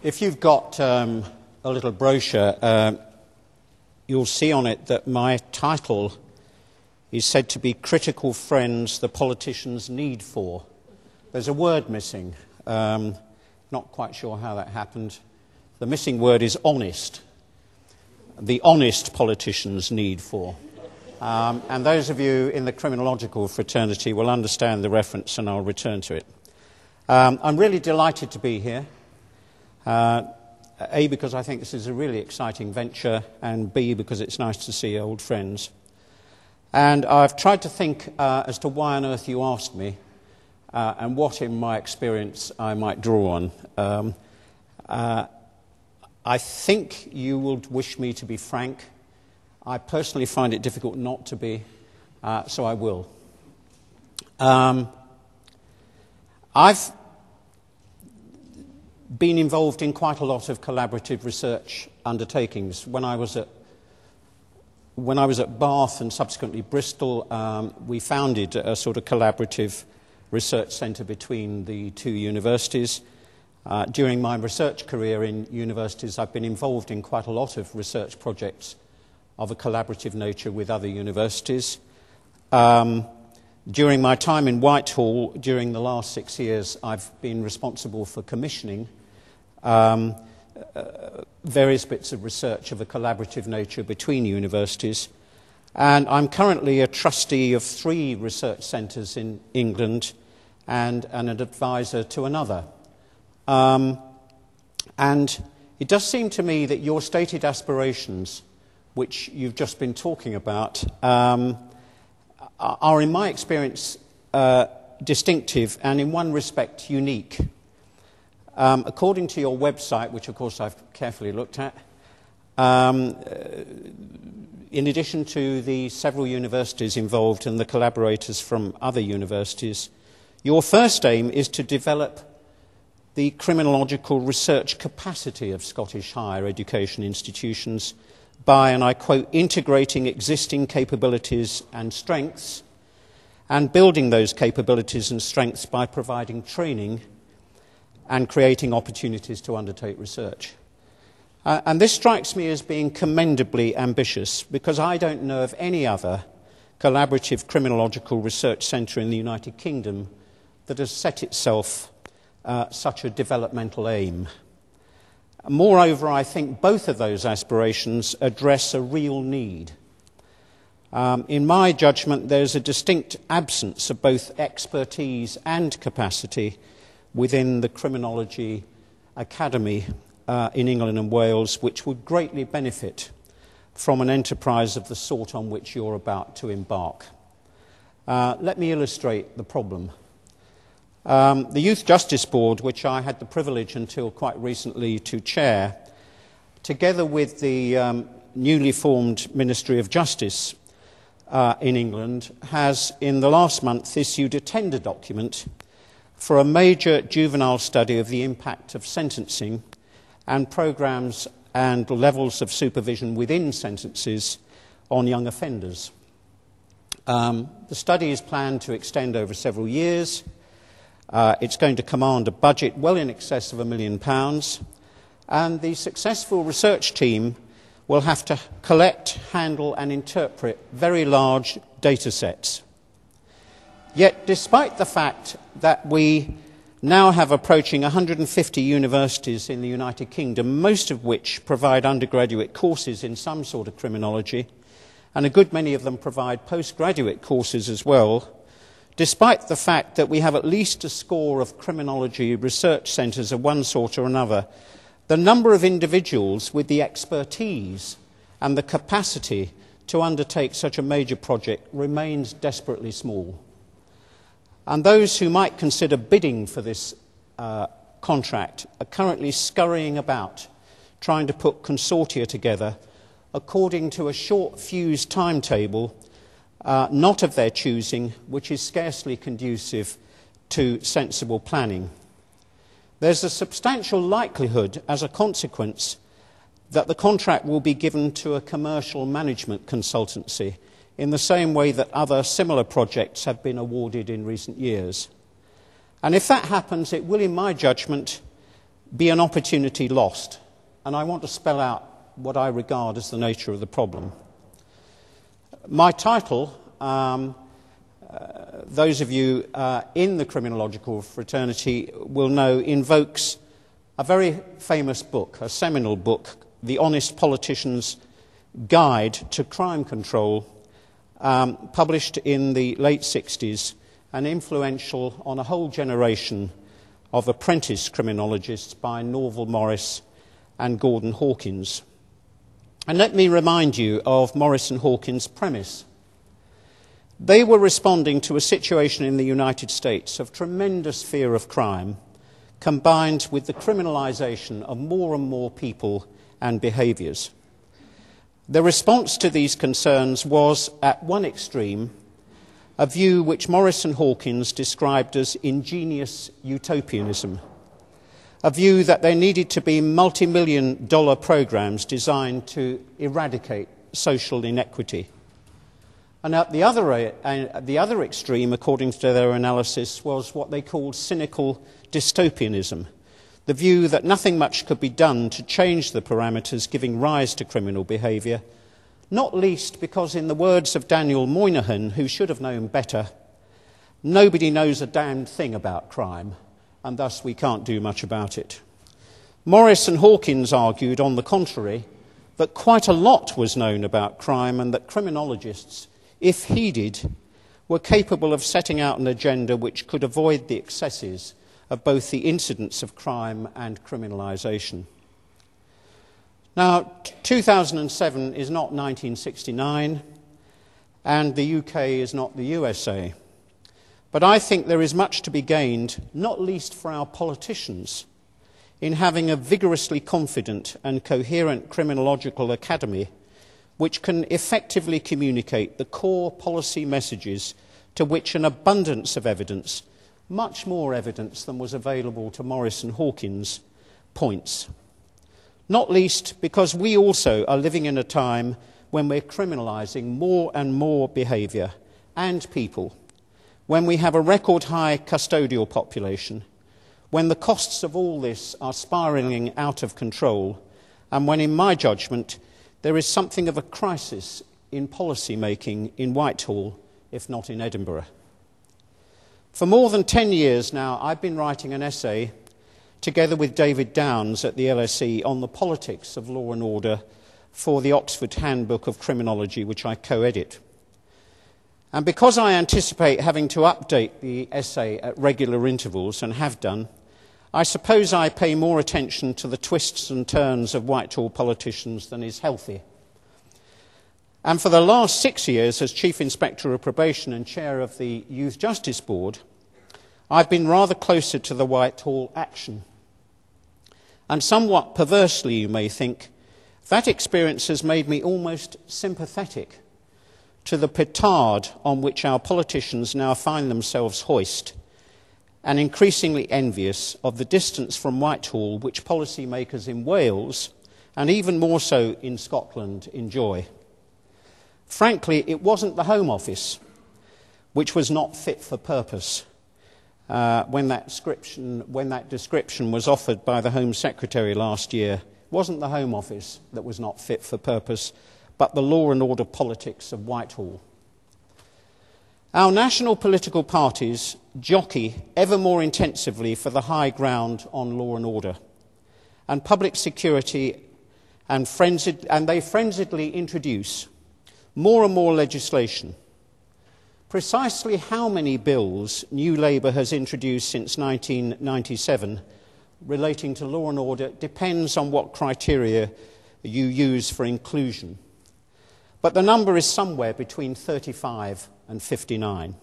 If you've got a little brochure, you'll see on it that my title is said to be Critical Friends the Politicians Need For. There's a word missing. Not quite sure how that happened. The missing word is honest. The honest politicians need for. And those of you in the criminological fraternity will understand the reference, and I'll return to it. I'm really delighted to be here. A, because I think this is a really exciting venture, and B, because it's nice to see old friends. And I've tried to think as to why on earth you asked me, and what in my experience I might draw on. I think you will wish me to be frank. I personally find it difficult not to be, so I will. I've been involved in quite a lot of collaborative research undertakings. When I was at Bath and subsequently Bristol, we founded a sort of collaborative research centre between the two universities. During my research career in universities, I've been involved in quite a lot of research projects of a collaborative nature with other universities. During my time in Whitehall, during the last 6 years, I've been responsible for commissioning various bits of research of a collaborative nature between universities. And I'm currently a trustee of 3 research centres in England and an advisor to another. And it does seem to me that your stated aspirations, which you've just been talking about, are in my experience distinctive and in one respect unique. According to your website, which of course I've carefully looked at, in addition to the several universities involved and the collaborators from other universities, your first aim is to develop the criminological research capacity of Scottish higher education institutions by, and I quote, integrating existing capabilities and strengths and building those capabilities and strengths by providing training and creating opportunities to undertake research. And this strikes me as being commendably ambitious, because I don't know of any other collaborative criminological research centre in the United Kingdom that has set itself such a developmental aim. Moreover, I think both of those aspirations address a real need. In my judgment, there's a distinct absence of both expertise and capacity within the Criminology Academy in England and Wales, which would greatly benefit from an enterprise of the sort on which you're about to embark. Let me illustrate the problem. The Youth Justice Board, which I had the privilege until quite recently to chair, together with the newly formed Ministry of Justice in England, has in the last month issued a tender document for a major juvenile study of the impact of sentencing and programmes and levels of supervision within sentences on young offenders. The study is planned to extend over several years. It's going to command a budget well in excess of £1 million, and the successful research team will have to collect, handle and interpret very large data sets. Yet, despite the fact that we now have approaching 150 universities in the United Kingdom, most of which provide undergraduate courses in some sort of criminology, and a good many of them provide postgraduate courses as well, despite the fact that we have at least a score of criminology research centres of one sort or another, the number of individuals with the expertise and the capacity to undertake such a major project remains desperately small. And those who might consider bidding for this contract are currently scurrying about, trying to put consortia together according to a short-fused timetable, not of their choosing, which is scarcely conducive to sensible planning. There's a substantial likelihood, as a consequence, that the contract will be given to a commercial management consultancy in the same way that other similar projects have been awarded in recent years. And if that happens, it will, in my judgment, be an opportunity lost. And I want to spell out what I regard as the nature of the problem. My title, those of you in the criminological fraternity will know, invokes a very famous book, a seminal book, The Honest Politician's Guide to Crime Control, published in the late 60s and influential on a whole generation of apprentice criminologists by Norval Morris and Gordon Hawkins. And let me remind you of Morris and Hawkins' premise. They were responding to a situation in the United States of tremendous fear of crime, combined with the criminalisation of more and more people and behaviours. The response to these concerns was, at one extreme, a view which Morris and Hawkins described as ingenious utopianism, a view that there needed to be multi-million-dollar programmes designed to eradicate social inequity. And at the other extreme, according to their analysis, was what they called cynical dystopianism, the view that nothing much could be done to change the parameters giving rise to criminal behaviour, not least because, in the words of Daniel Moynihan, who should have known better, nobody knows a damned thing about crime, and thus we can't do much about it. Morris and Hawkins argued, on the contrary, that quite a lot was known about crime and that criminologists, if heeded, were capable of setting out an agenda which could avoid the excesses of both the incidence of crime and criminalisation. Now, 2007 is not 1969, and the UK is not the USA. But I think there is much to be gained, not least for our politicians, in having a vigorously confident and coherent criminological academy which can effectively communicate the core policy messages to which an abundance of evidence, much more evidence than was available to Morris and Hawkins, points. Not least because we also are living in a time when we're criminalising more and more behaviour and people, when we have a record high custodial population, when the costs of all this are spiralling out of control, and when, in my judgment, there is something of a crisis in policy making in Whitehall, if not in Edinburgh. For more than 10 years now, I've been writing an essay, together with David Downs at the LSE, on the politics of law and order for the Oxford Handbook of Criminology, which I co-edit. And because I anticipate having to update the essay at regular intervals, and have done, I suppose I pay more attention to the twists and turns of Whitehall politicians than is healthy. And for the last 6 years, as Chief Inspector of Probation and Chair of the Youth Justice Board, I've been rather closer to the Whitehall action. And somewhat perversely, you may think, that experience has made me almost sympathetic to the petard on which our politicians now find themselves hoist, and increasingly envious of the distance from Whitehall which policymakers in Wales, and even more so in Scotland, enjoy. Frankly, it wasn't the Home Office which was not fit for purpose when that description was offered by the Home Secretary last year. It wasn't the Home Office that was not fit for purpose, but the law and order politics of Whitehall. Our national political parties jockey ever more intensively for the high ground on law and order and public security, and they frenziedly introduce more and more legislation. Precisely how many bills New Labour has introduced since 1997 relating to law and order depends on what criteria you use for inclusion. But the number is somewhere between 35 and 59.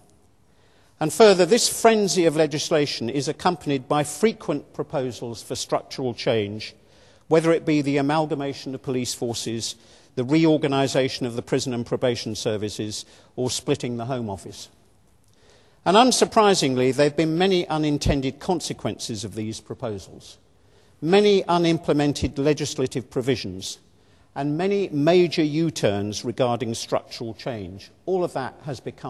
And further, this frenzy of legislation is accompanied by frequent proposals for structural change, whether it be the amalgamation of police forces, the reorganisation of the prison and probation services, or splitting the Home Office. And unsurprisingly, there have been many unintended consequences of these proposals, many unimplemented legislative provisions, and many major U-turns regarding structural change. All of that has become